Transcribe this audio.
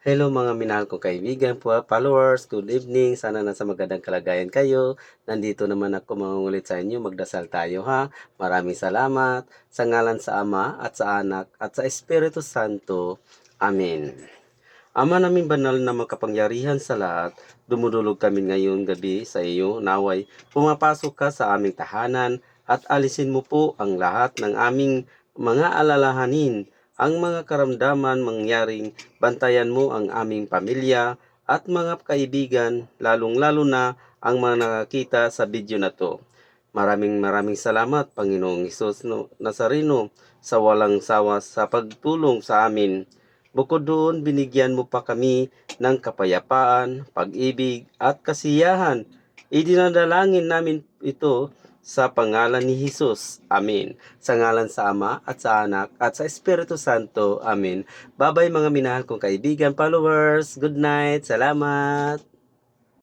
Hello mga minahal kong kaibigan po, followers, good evening. Sana nasa magandang kalagayan kayo. Nandito naman ako mangungulit sa inyo, magdasal tayo ha. Maraming salamat sa ngalan sa Ama at sa Anak at sa Espiritu Santo. Amen. Ama naming banal na makapangyarihan sa lahat, dumudulog kami ngayon gabi sa iyo, naway pumapasok ka sa aming tahanan at alisin mo po ang lahat ng aming mga alalahanin, ang mga karamdaman mangyaring bantayan mo ang aming pamilya at mga kaibigan, lalong-lalo na ang mga nakakita sa video na to. Maraming salamat, Panginoong Hesus Nazareno, sa walang sawa sa pagtulong sa amin. Bukod doon, binigyan mo pa kami ng kapayapaan, pag-ibig at kasiyahan. Idinadalangin namin ito sa pangalan ni Jesus. Amen. Sa ngalan sa Ama at sa Anak at sa Espiritu Santo. Amen. Bye-bye mga minahal kong kaibigan, followers. Good night. Salamat.